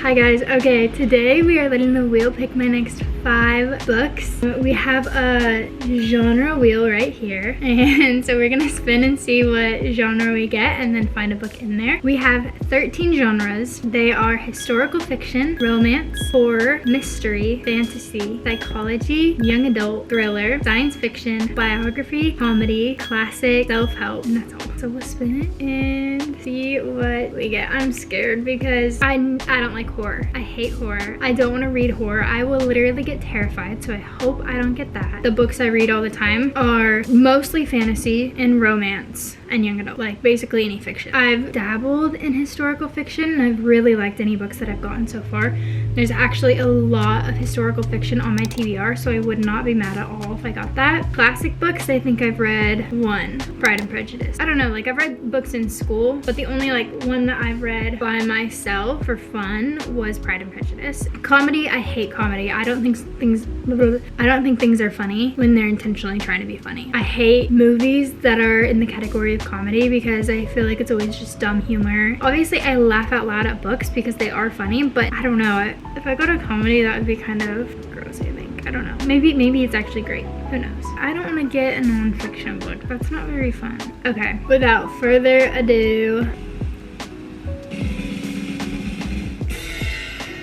Hi guys, okay, today we are letting the wheel pick my next 5 books. We have a genre wheel right here, and so we're gonna spin and see what genre we get and then find a book in there. We have 13 genres. They are historical fiction, romance, horror, mystery, fantasy, psychology, young adult, thriller, science fiction, biography, comedy, classic, self-help, and that's all. So we'll spin it and see what we get. I'm scared because I don't like horror. I hate horror. I don't want to read horror. I will literally get terrified, so I hope I don't get that. The books I read all the time are mostly fantasy and romance and young adult, like basically any fiction. I've dabbled in historical fiction and I've really liked any books that I've gotten so far. There's actually a lot of historical fiction on my TBR, so I would not be mad at all if I got that. Classic books, I think I've read 1, Pride and Prejudice. I don't know, like I've read books in school, but the only like one that I've read by myself for fun was Pride and Prejudice. Comedy, I hate comedy. I don't think things are funny when they're intentionally trying to be funny. I hate movies that are in the category of comedy because I feel like it's always just dumb humor. Obviously, I laugh out loud at books because they are funny, but I don't know. If I go to comedy, that would be kind of gross, I think. I don't know. Maybe it's actually great. Who knows? I don't want to get a non-fiction book. That's not very fun. Okay, without further ado,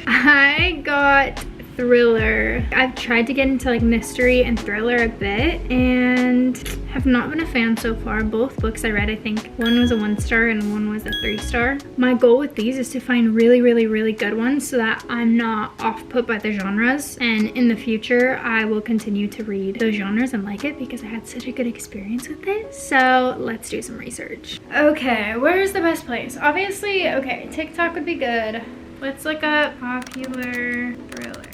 I got thriller. I've tried to get into like mystery and thriller a bit and have not been a fan so far. Both books I read, I think one was a 1-star and one was a 3-star. My goal with these is to find really good ones so that I'm not off put by the genres, and in the future I will continue to read those genres and like it because I had such a good experience with it. So let's do some research. Okay, where's the best place? Obviously, okay, TikTok would be good. Let's look up popular thrillers.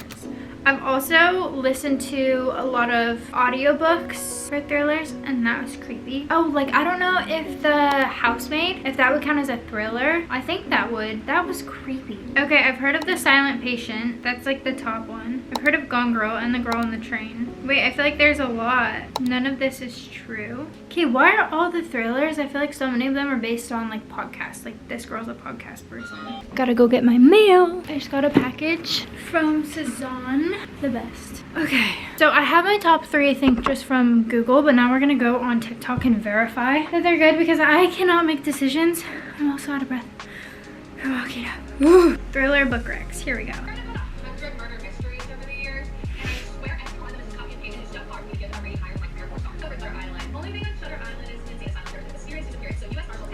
I've also listened to a lot of audiobooks for thrillers, and that was creepy. Oh, like I don't know if The Housemaid, if that would count as a thriller. I think that would. That was creepy. Okay, I've heard of The Silent Patient. That's like the top one. I've heard of Gone Girl and The Girl on the Train. Wait, I feel like there's a lot. None of this is true. Okay, why are all the thrillers? I feel like so many of them are based on like podcasts. Like this girl's a podcast person. Gotta go get my mail. I just got a package from Cezanne. The best. Okay, so I have my top 3, I think, just from Google, but now we're gonna go on TikTok and verify that they're good because I cannot make decisions. I'm also out of breath. Okay, now. Thriller book recs. Here we go.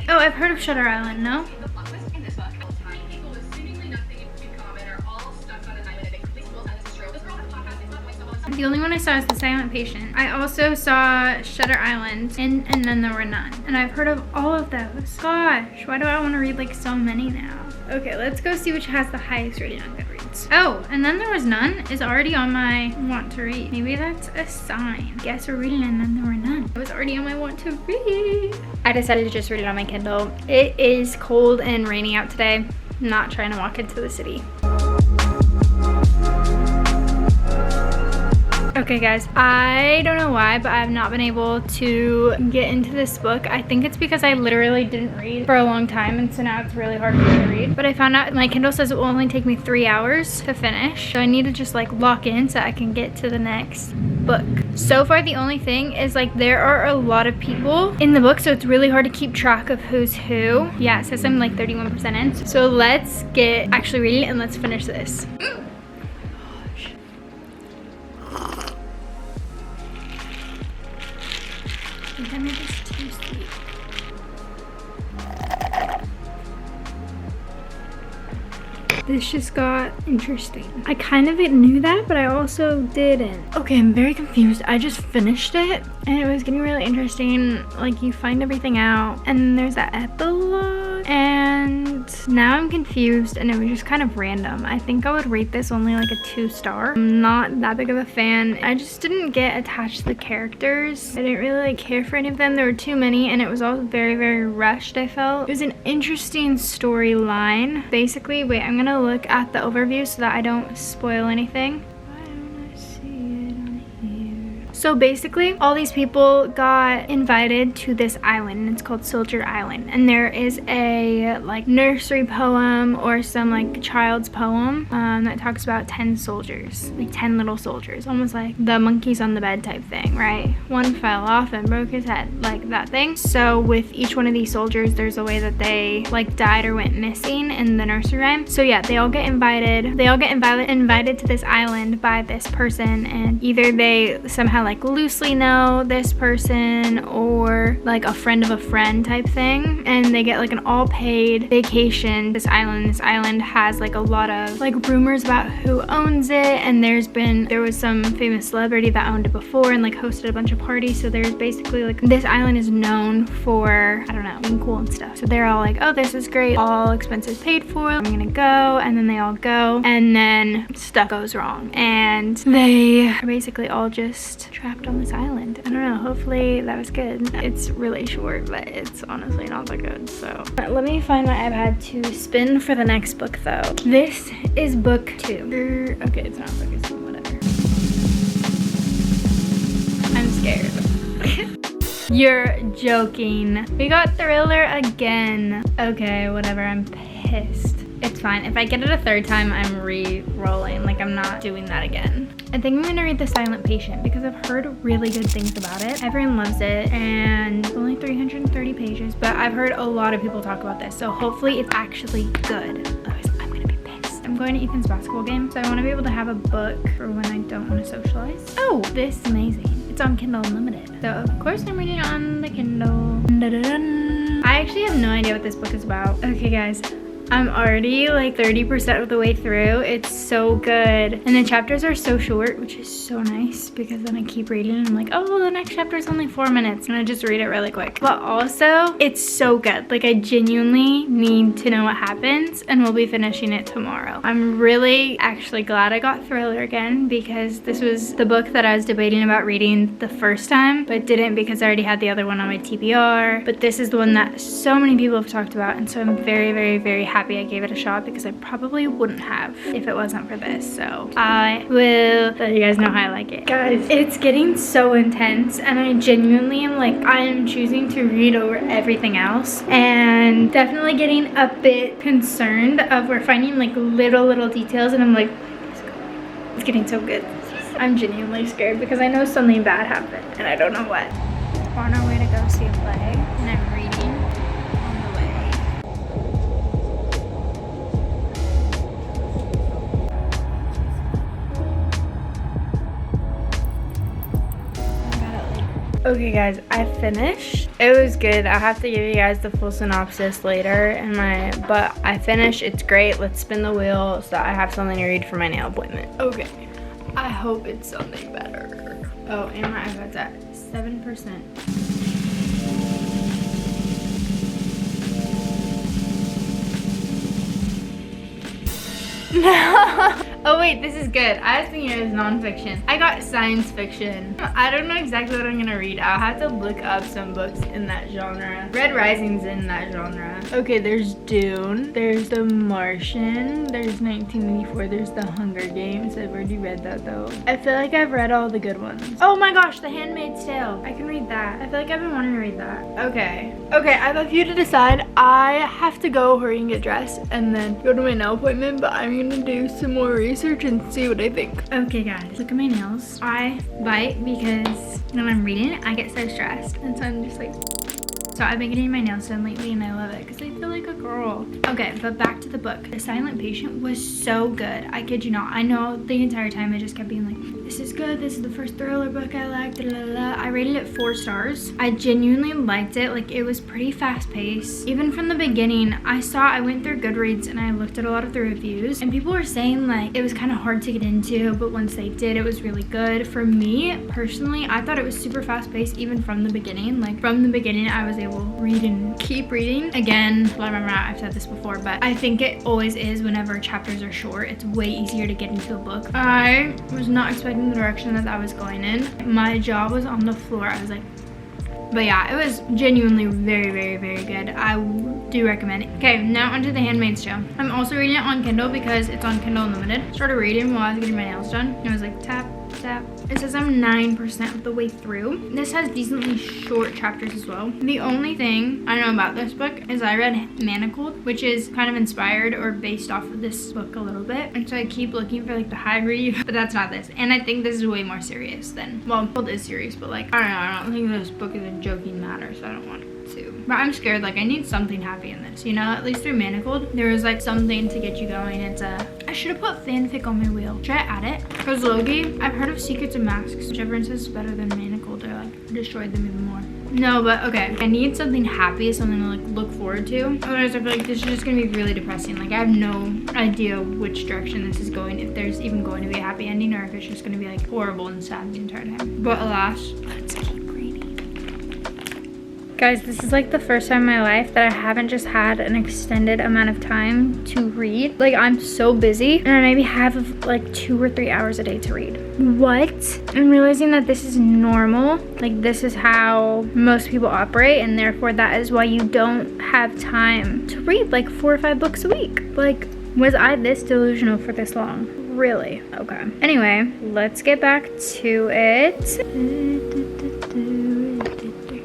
Oh, I've heard of Shutter Island, no? The only one I saw is The Silent Patient. I also saw Shutter Island, and then there were none. And I've heard of all of those. Gosh, why do I want to read like so many now? Okay, let's go see which has the highest rating on Goodreads. Oh, and then there was none is already on my want to read. Maybe that's a sign. Guess we're reading and then there were none. It was already on my want to read. I decided to just read it on my Kindle. It is cold and rainy out today. I'm not trying to walk into the city. Okay guys, I don't know why, but I've not been able to get into this book. I think it's because I literally didn't read for a long time, and so now it's really hard for me to read. But I found out my Kindle says it will only take me 3 hours to finish, so I need to just like lock in so I can get to the next book. So far the only thing is like there are a lot of people in the book, so it's really hard to keep track of who's who. Yeah, it says I'm like 31% in. So let's get actually reading it and let's finish this. I think I made this too sweet. This just got interesting. I kind of knew that, but I also didn't. Okay, I'm very confused. I just finished it and it was getting really interesting. Like you find everything out and then there's that epilogue, and now I'm confused and it was just kind of random. I think I would rate this only like a 2-star. I'm not that big of a fan. I just didn't get attached to the characters. I didn't really like care for any of them. There were too many and it was all very rushed, I felt. It was an interesting storyline. Basically, wait, I'm gonna look at the overview so that I don't spoil anything. Why don't I see it on here? So basically, all these people got invited to this island, and it's called Soldier Island. And there is a like nursery poem or some like child's poem that talks about 10 soldiers, like 10 little soldiers, almost like the monkeys on the bed type thing, right? One fell off and broke his head, like that thing. So with each one of these soldiers, there's a way that they like died or went missing in the nursery rhyme. So yeah, they all get invited. They all get invited to this island by this person, and either they somehow like loosely know this person or like a friend of a friend type thing, and they get like an all-paid vacation. This island has like a lot of like rumors about who owns it, and there was some famous celebrity that owned it before and like hosted a bunch of parties. So there's basically like this island is known for, I don't know, being cool and stuff. So they're all like, oh, this is great, all expenses paid for, I'm gonna go. And then they all go, and then stuff goes wrong, and they are basically all just trapped on this island. I don't know, hopefully that was good. It's really short, but it's honestly not that good. So let me find my iPad to spin for the next book though. This is book 2. Okay, it's not focusing, whatever. I'm scared. You're joking. We got thriller again. Okay, whatever, I'm pissed. It's fine. If I get it a third time, I'm re-rolling. Like, I'm not doing that again. I think I'm gonna read The Silent Patient because I've heard really good things about it. Everyone loves it, and it's only 330 pages, but I've heard a lot of people talk about this, so hopefully it's actually good. Otherwise, I'm gonna be pissed. I'm going to Ethan's basketball game, so I want to be able to have a book for when I don't want to socialize. Oh, this is amazing. It's on Kindle Unlimited. So, of course, I'm reading it on the Kindle. Dun-dun-dun. I actually have no idea what this book is about. Okay, guys. I'm already like 30% of the way through. It's so good. And the chapters are so short, which is so nice because then I keep reading and I'm like, oh, the next chapter is only 4 minutes. And I just read it really quick. But also, it's so good. Like, I genuinely need to know what happens, and we'll be finishing it tomorrow. I'm really actually glad I got thriller again because this was the book that I was debating about reading the first time, but didn't because I already had the other one on my TBR. But this is the one that so many people have talked about, and so I'm very, very, very happy I gave it a shot because I probably wouldn't have if it wasn't for this. So I will let you guys know how I like it. Guys, it's getting so intense, and I genuinely am like, I am choosing to read over everything else, and definitely getting a bit concerned of we're finding like little details, and I'm like, it's getting so good. I'm genuinely scared because I know something bad happened and I don't know what. We're on our way to go see a play, and I'm reading on the way. Okay guys, I finished. It was good. I'll have to give you guys the full synopsis later but I finished. It's great. Let's spin the wheel so that I have something to read for my nail appointment. Okay. I hope it's something better. Oh, and my iPad's at 7%. No. Oh wait, this is good. I was thinking it was nonfiction. I got science fiction. I don't know exactly what I'm gonna read. I'll have to look up some books in that genre. Red Rising's in that genre. Okay, there's Dune. There's The Martian. There's 1984. There's The Hunger Games. I've already read that though. I feel like I've read all the good ones. Oh my gosh, The Handmaid's Tale. I can read that. I feel like I've been wanting to read that. Okay. Okay, I have a few to decide. I have to go hurry and get dressed and then go to my nail appointment, but I'm gonna do some more research and see what I think. Okay guys, look at my nails. I bite because when I'm reading it, I get so stressed, and so I'm just like, so I've been getting my nails done lately and I love it because I feel like a girl. Okay, but back to the book. The Silent Patient was so good. I kid you not. I know the entire time I just kept being like, this is good. This is the first thriller book I liked. I rated it 4 stars. I genuinely liked it. Like, it was pretty fast paced. Even from the beginning, I went through Goodreads and I looked at a lot of the reviews, and people were saying like it was kind of hard to get into, but once they did, it was really good. For me personally, I thought it was super fast paced even from the beginning. Like, from the beginning, I was able to read and keep reading. Again, blah, blah, blah, I've said this before, but I think it always is whenever chapters are short. It's way easier to get into a book. I was not expecting the direction that I was going in. My jaw was on the floor. I was like, but yeah, it was genuinely very, very, very good. I do recommend it. Okay, now onto The Handmaid's Tale. I'm also reading it on Kindle because it's on Kindle Unlimited. Started reading while I was getting my nails done. And I was like, tap, at? It says I'm 9% of the way through. This has decently short chapters as well. The only thing I know about this book is I read Manacled, which is kind of inspired or based off of this book a little bit. And so I keep looking for like the high read, but that's not this. And I think this is way more serious than, well, it is serious, but like, I don't know, I don't think this book is a joking matter, so I don't want to. But I'm scared, like I need something happy in this, you know? At least through Manacled, there was like something to get you going. It's I should have put fanfic on my wheel. Should I add it? Because Logie, I've heard of Secrets and Masks, which everyone says is better than Manacled. I destroyed them even more. No, but okay. I need something happy, something to like look forward to. Otherwise, I feel like this is just gonna be really depressing. Like I have no idea which direction this is going, if there's even going to be a happy ending or if it's just gonna be like horrible and sad the entire time. But alas, let's keep reading. Guys, this is like the first time in my life that I haven't just had an extended amount of time to read. Like I'm so busy and I maybe have like 2 or 3 hours a day to read. What? I'm realizing that this is normal. Like this is how most people operate, and therefore that is why you don't have time to read like 4 or 5 books a week. Like, was I this delusional for this long? Really? Okay. Anyway, let's get back to it.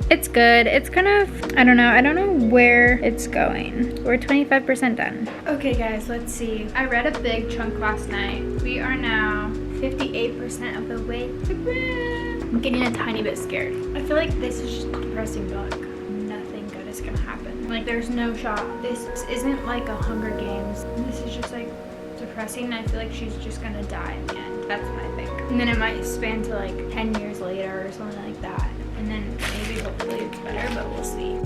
It's good. It's kind of, I don't know where it's going. We're 25% done. Okay guys, let's see. I read a big chunk last night. We are now 58% of the way through. I'm getting a tiny bit scared. I feel like this is just a depressing book. Nothing good is gonna happen. Like there's no shot. This isn't like a Hunger Games. This is just like depressing, and I feel like she's just gonna die in the end. That's what I think. And then it might span to like 10 years later or something like that. And then maybe hopefully it's better, but we'll see.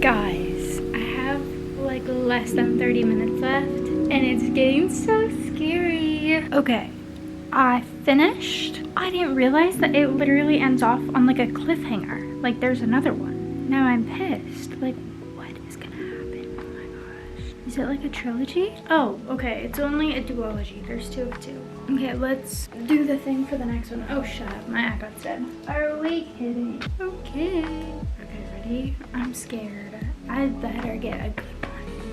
Guys, I have like less than 30 minutes left and it's getting so scary. Okay, I finished. I didn't realize that it literally ends off on like a cliffhanger. Like there's another one. Now I'm pissed. Like, what is gonna happen? Oh my gosh. Is it like a trilogy? Oh, okay. It's only a duology. There's 2 of 2. Okay, let's do the thing for the next one. Oh, shut up. My iPad's dead. Are we kidding? Okay. Okay, ready? I'm scared. I better get a good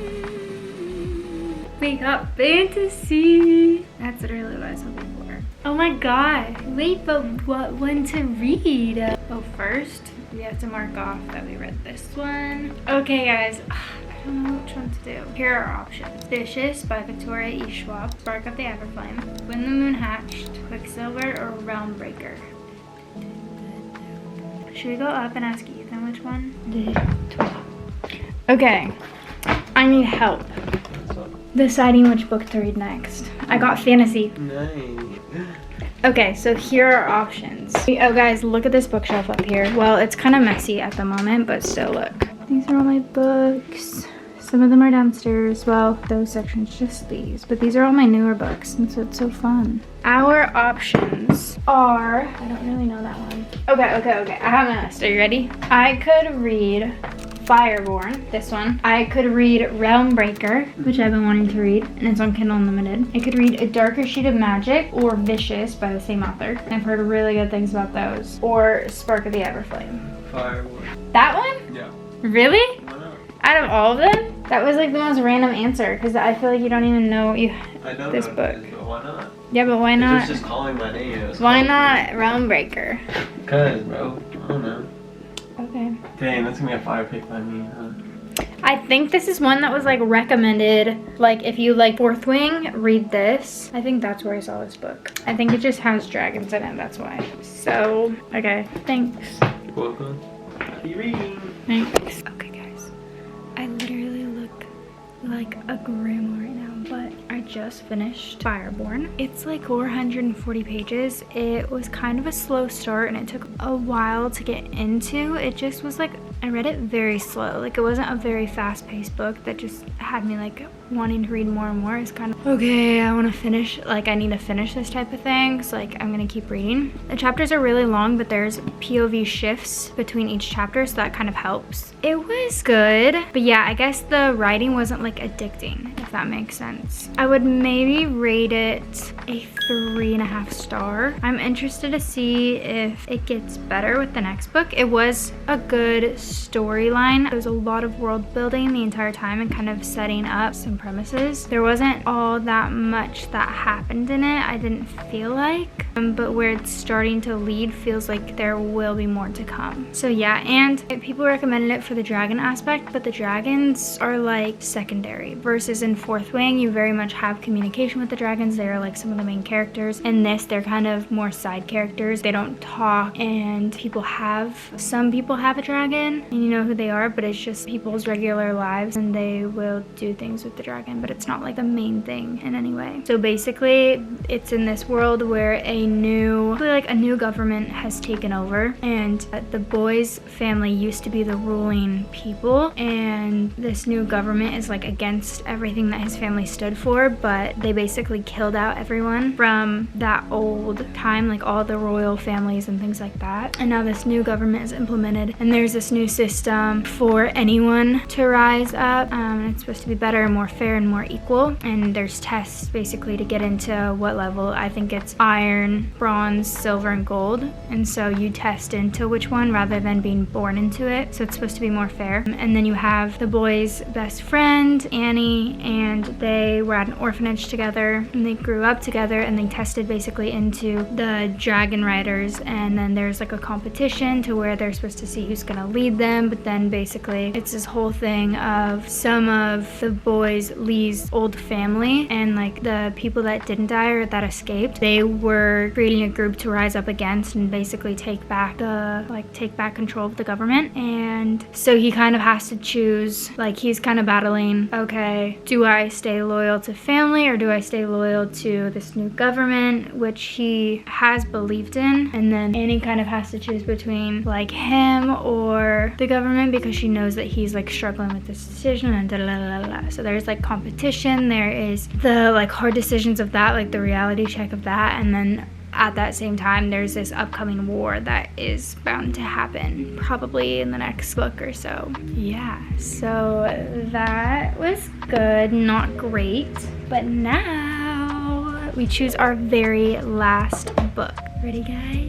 one. We got fantasy. That's literally what I was hoping for. Oh my god. Wait, but what one to read? Oh, first, we have to mark off that we read this one. Okay, guys. I don't know which one to do. Here are our options. Vicious by Victoria E. Schwab, Spark of the Everflame, When the Moon Hatched, Quicksilver, or Realm Breaker. Should we go up and ask Ethan which one? Okay, I need help deciding which book to read next. I got fantasy. Nice. Okay, so here are options. Oh guys, look at this bookshelf up here. Well, it's kind of messy at the moment, but still look. These are all my books. Some of them are downstairs. Well, those sections, just these. But these are all my newer books, and so it's so fun. Our options are, I don't really know that one. Okay, I have my list. Are you ready? I could read Fireborne, this one. I could read Realm Breaker, which I've been wanting to read, and it's on Kindle Unlimited. I could read A Darker Shade of Magic or Vicious by the same author. I've heard really good things about those. Or Spark of the Everflame. Fireborne. That one? Yeah. Really? Why not? Out of all of them? That was like the most random answer, because I feel like you don't even know I know this what book. it is, but why not? Yeah, but why It not? was just calling my name. It was Why calling not Realm Breaker? me. Because, bro. I don't know. Okay. Dang, that's gonna be a fire pick by me, huh? I think this is one that was like recommended. Like if you like Fourth Wing, read this. I think that's where I saw this book. I think it just has dragons in it, that's why. So, okay, thanks. You're welcome. Happy reading. Thanks. Okay guys, I literally look like a grandma right now, but I just finished Fireborne. It's like 440 pages. It was kind of a slow start and it took a while to get into. It just was like, I read it very slow. Like it wasn't a very fast-paced book that just had me like wanting to read more and more. It's kind of, okay, I want to finish, like I need to finish this type of thing. So like I'm gonna keep reading. The chapters are really long, but there's POV shifts between each chapter, so that kind of helps. It was good, but yeah, I guess the writing wasn't like addicting, if that makes sense. I would maybe rate it a 3.5 star. I'm interested to see if it gets better with the next book. It was a good storyline. There was a lot of world building the entire time and kind of setting up some premises. There wasn't all that much that happened in it, I didn't feel like. But where it's starting to lead feels like there will be more to come. So yeah, and people recommended it for the dragon aspect, but the dragons are like secondary. Versus in Fourth Wing, you very much have communication with the dragons. They are like some of the main characters. In this, they're kind of more side characters. They don't talk, and some people have a dragon, and you know who they are, but it's just people's regular lives, and they will do things with the dragon, but it's not like the main thing in any way. So basically, it's in this world where a new government has taken over, and the boy's family used to be the ruling people, and this new government is like against everything that his family stood for, but they basically killed out everyone from that old time, like all the royal families and things like that. And now this new government is implemented, and there's this new system for anyone to rise up. It's supposed to be better and more fair and more equal, and there's tests basically to get into what level. I think it's iron, bronze, silver, and gold, and so you test into which one rather than being born into it, so it's supposed to be more fair. And then you have the boy's best friend, Annie, and they were at an orphanage together, and they grew up together, and they tested basically into the dragon riders, and then there's like a competition to where they're supposed to see who's gonna lead them. But then basically it's this whole thing of some of the boys, Lee's old family, and like the people that didn't die or that escaped, they were creating a group to rise up against and basically take back control of the government. And so he kind of has to choose, like he's kind of battling, okay, do I stay loyal to family or do I stay loyal to this new government, which he has believed in? And then Annie kind of has to choose between like him or the government, because she knows that he's like struggling with this decision, and so there's like competition, there is the like hard decisions of that, like the reality check of that, and then at that same time there's this upcoming war that is bound to happen probably in the next book or so. Yeah, so that was good, not great. But now we choose our very last book. Ready, guys?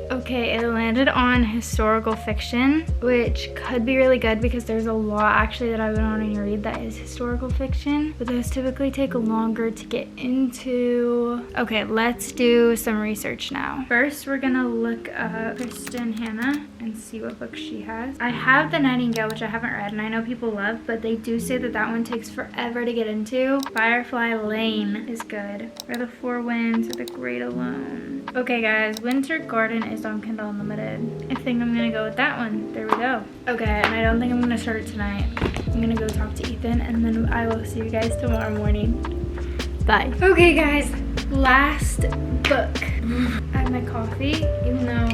Okay, it landed on historical fiction, which could be really good because there's a lot actually that I've been wanting to read that is historical fiction, but those typically take longer to get into. Okay, let's do some research now. First, we're gonna look up Kristen Hanna and see what books she has. I have The Nightingale, which I haven't read, and I know people love, but they do say that that one takes forever to get into. Firefly Lane is good. Or The Four Winds, or The Great Alone. Okay guys, Winter Garden is on Kindle Unlimited. I think I'm gonna go with that one. There we go. Okay, and I don't think I'm gonna start it tonight. I'm gonna go talk to Ethan, and then I will see you guys tomorrow morning. Bye. Okay guys, last book. I have my coffee, even though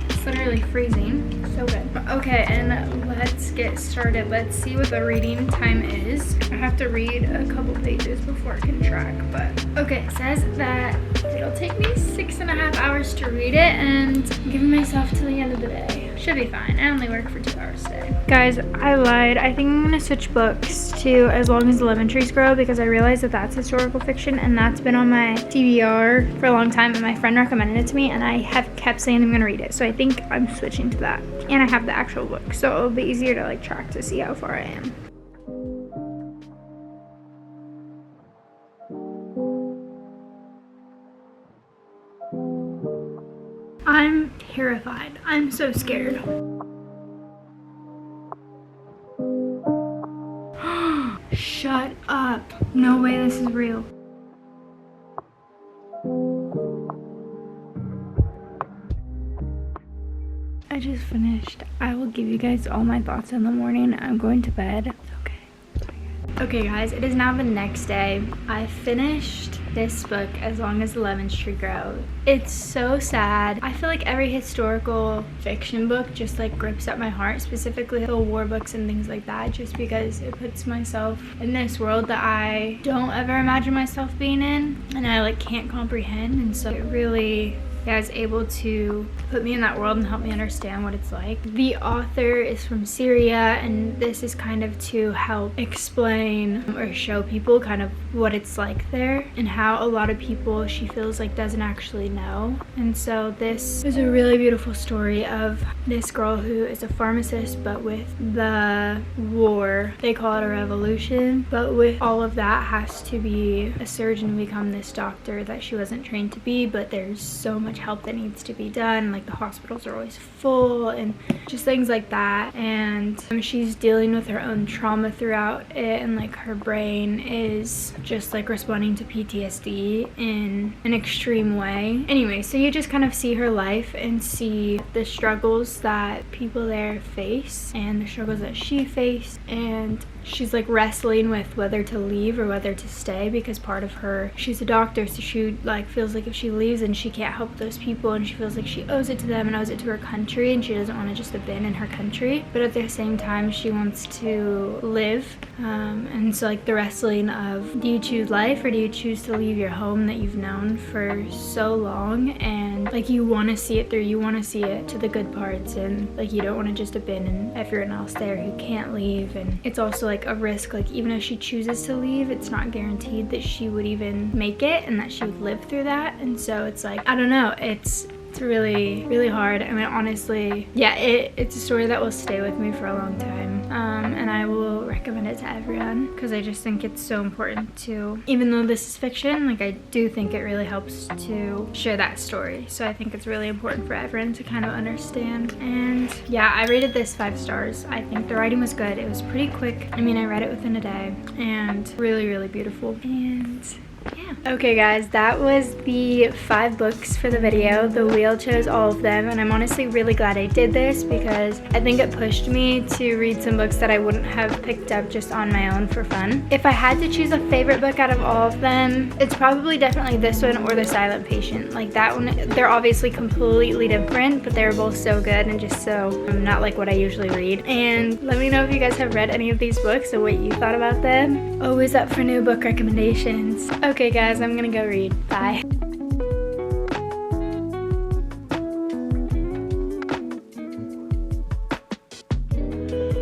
it's literally freezing. So good. Okay, and let's get started. Let's see what the reading time is. I have to read a couple pages before I can track, but okay, it says that it'll take me 6.5 hours to read it, and I'm giving myself till the end of the day. Should be fine. I only work for 2 hours today. Guys, I lied. I think I'm gonna switch books to As Long as the Lemon Trees Grow, because I realized that that's historical fiction, and that's been on my TBR for a long time, and my friend recommended it to me, and I have kept saying I'm gonna read it. So I think I'm switching to that. And I have the actual book, so it'll be easier to like track to see how far I am. I'm terrified. I'm so scared. Shut up. No way this is real. I just finished. I will give you guys all my thoughts in the morning. I'm going to bed. It's okay. Okay guys, it is now the next day. I finished this book, As Long as the Lemon Tree Grows. It's so sad. I feel like every historical fiction book just like grips at my heart, specifically the war books and things like that, just because it puts myself in this world that I don't ever imagine myself being in, and I like can't comprehend, and so it really yeah, is able to put me in that world and help me understand what it's like. The author is from Syria, and this is kind of to help explain or show people kind of what it's like there and how a lot of people she feels like doesn't actually know. And so this is a really beautiful story of this girl who is a pharmacist, but with the war, they call it a revolution, but with all of that has to be a surgeon and become this doctor that she wasn't trained to be, but there's so much help that needs to be done, like the hospitals are always full and just things like that. And she's dealing with her own trauma throughout it, and like her brain is just like responding to PTSD in an extreme way. Anyway, so you just kind of see her life and see the struggles that people there face and the struggles that she faced, and she's like wrestling with whether to leave or whether to stay, because part of her, she's a doctor, so she like feels like if she leaves and she can't help those people, and she feels like she owes it to them and owes it to her country, and she doesn't want to just abandon her country, but at the same time she wants to live. And so like the wrestling of, do you choose life or do you choose to leave your home that you've known for so long, and like you want to see it through, you want to see it to the good parts, and like you don't want to just abandon everyone else there who can't leave. And it's also like a risk, like even if she chooses to leave, it's not guaranteed that she would even make it and that she would live through that. And so it's like, I don't know, it's really, really hard. I mean, honestly, yeah, it's a story that will stay with me for a long time. And I will recommend it to everyone because I just think it's so important to, even though this is fiction, like I do think it really helps to share that story. So I think it's really important for everyone to kind of understand. And yeah, I rated this 5 stars. I think the writing was good. It was pretty quick. I mean, I read it within a day, and really, really beautiful. And yeah. Okay guys, that was the 5 books for the video. The wheel chose all of them, and I'm honestly really glad I did this because I think it pushed me to read some books that I wouldn't have picked up just on my own for fun. If I had to choose a favorite book out of all of them, it's probably definitely this one or The Silent Patient. Like that one, they're obviously completely different, but they're both so good and just so not like what I usually read. And let me know if you guys have read any of these books and what you thought about them. Always up for new book recommendations. Okay guys, I'm gonna go read. Bye.